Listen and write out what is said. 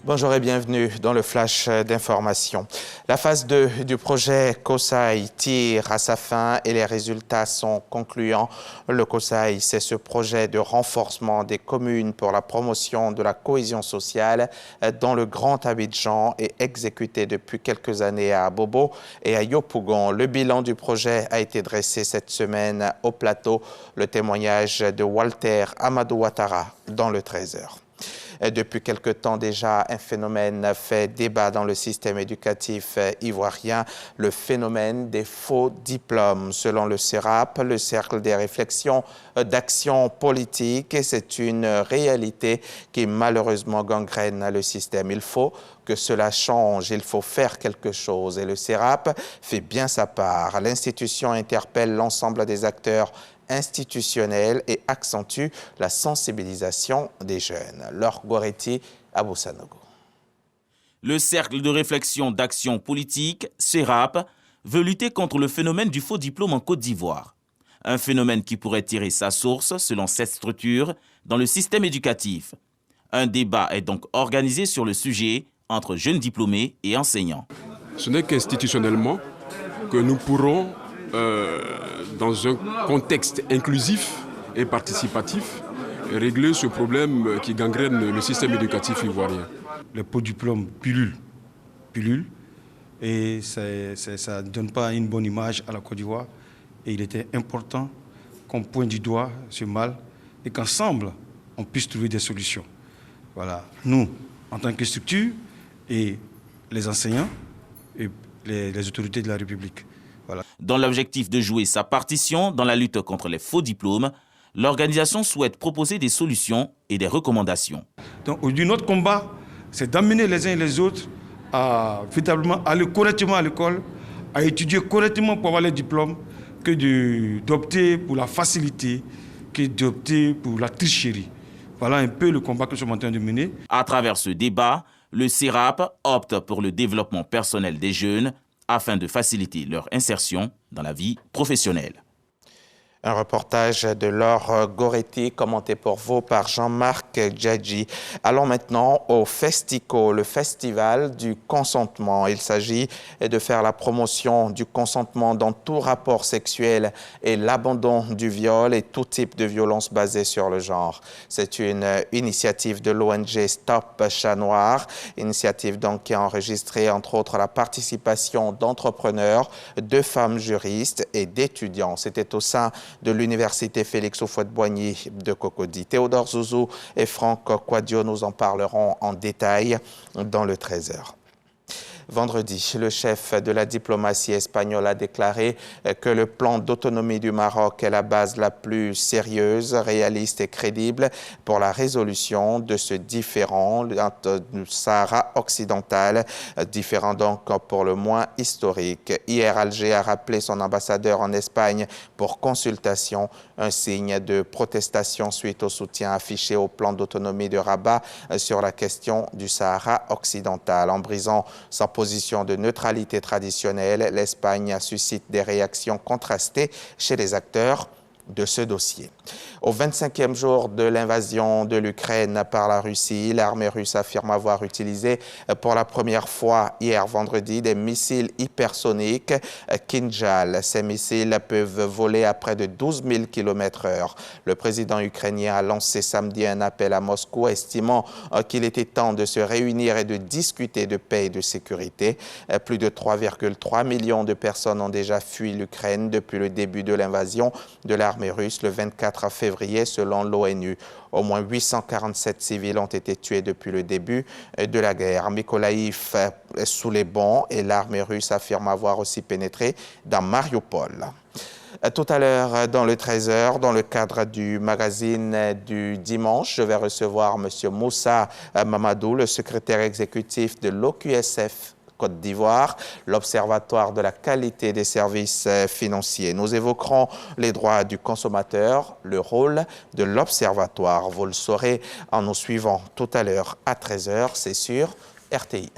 Bonjour et bienvenue dans le flash d'information. La phase 2 du projet COSAI tire à sa fin et les résultats sont concluants. Le COSAI, c'est ce projet de renforcement des communes pour la promotion de la cohésion sociale dans le Grand Abidjan et exécuté depuis quelques années à Bobo et à Yopougon. Le bilan du projet a été dressé cette semaine au plateau. Le témoignage de Walter Amadou Ouattara dans le 13h. Depuis quelque temps déjà, un phénomène fait débat dans le système éducatif ivoirien, le phénomène des faux diplômes. Selon le CERAP, le Cercle des réflexions d'action politique, c'est une réalité qui malheureusement gangrène le système. Il faut que cela change, il faut faire quelque chose et le CERAP fait bien sa part. L'institution interpelle l'ensemble des acteurs institutionnelle et accentue la sensibilisation des jeunes. Laure Goretti, Abou Sanogo. Le Cercle de réflexion d'action politique, CERAP, veut lutter contre le phénomène du faux diplôme en Côte d'Ivoire. Un phénomène qui pourrait tirer sa source, selon cette structure, dans le système éducatif. Un débat est donc organisé sur le sujet entre jeunes diplômés et enseignants. Ce n'est qu'institutionnellement que nous pourrons dans un contexte inclusif et participatif, régler ce problème qui gangrène le système éducatif ivoirien. Le faux diplôme pullule, et ça ne donne pas une bonne image à la Côte d'Ivoire. Et il était important qu'on pointe du doigt ce mal et qu'ensemble, on puisse trouver des solutions. Voilà, nous, en tant que structure, et les enseignants et les autorités de la République. Voilà. Dans l'objectif de jouer sa partition dans la lutte contre les faux diplômes, l'organisation souhaite proposer des solutions et des recommandations. Donc aujourd'hui, notre combat, c'est d'amener les uns et les autres à véritablement aller correctement à l'école, à étudier correctement pour avoir les diplômes, que d'opter pour la facilité, que d'opter pour la tricherie. Voilà un peu le combat que nous sommes en train de mener. À travers ce débat, le CERAP opte pour le développement personnel des jeunes afin de faciliter leur insertion dans la vie professionnelle. Un reportage de Laure Goretti, commenté pour vous par Jean-Marc Djadji. Allons maintenant au Festico, le festival du consentement. Il s'agit de faire la promotion du consentement dans tout rapport sexuel et l'abandon du viol et tout type de violence basée sur le genre. C'est une initiative de l'ONG Stop Chat Noir, initiative donc qui a enregistré entre autres la participation d'entrepreneurs, de femmes juristes et d'étudiants. C'était au sein de l'Université Félix Houphouët-Boigny de Cocody. Théodore Zouzou et Franck Quadio nous en parleront en détail dans le 13h. Vendredi, le chef de la diplomatie espagnole a déclaré que le plan d'autonomie du Maroc est la base la plus sérieuse, réaliste et crédible pour la résolution de ce différend du Sahara occidental, différend donc pour le moins historique. Hier, Alger a rappelé son ambassadeur en Espagne pour consultation, un signe de protestation suite au soutien affiché au plan d'autonomie de Rabat sur la question du Sahara occidental. En brisant sa position de neutralité traditionnelle, l'Espagne suscite des réactions contrastées chez les acteurs de ce dossier. Au 25e jour de l'invasion de l'Ukraine par la Russie, l'armée russe affirme avoir utilisé pour la première fois hier vendredi des missiles hypersoniques Kinjal. Ces missiles peuvent voler à près de 12 000 km/h. Le président ukrainien a lancé samedi un appel à Moscou, estimant qu'il était temps de se réunir et de discuter de paix et de sécurité. Plus de 3,3 millions de personnes ont déjà fui l'Ukraine depuis le début de l'invasion de l'armée russe le 24 février selon l'ONU. Au moins 847 civils ont été tués depuis le début de la guerre. Mykolaïv est sous les bombes et l'armée russe affirme avoir aussi pénétré dans Mariupol. Tout à l'heure, dans le 13h, dans le cadre du magazine du dimanche, je vais recevoir M. Moussa Mamadou, le secrétaire exécutif de l'OQSF Côte d'Ivoire, l'Observatoire de la qualité des services financiers. Nous évoquerons les droits du consommateur, le rôle de l'Observatoire. Vous le saurez en nous suivant tout à l'heure à 13h, c'est sur RTI.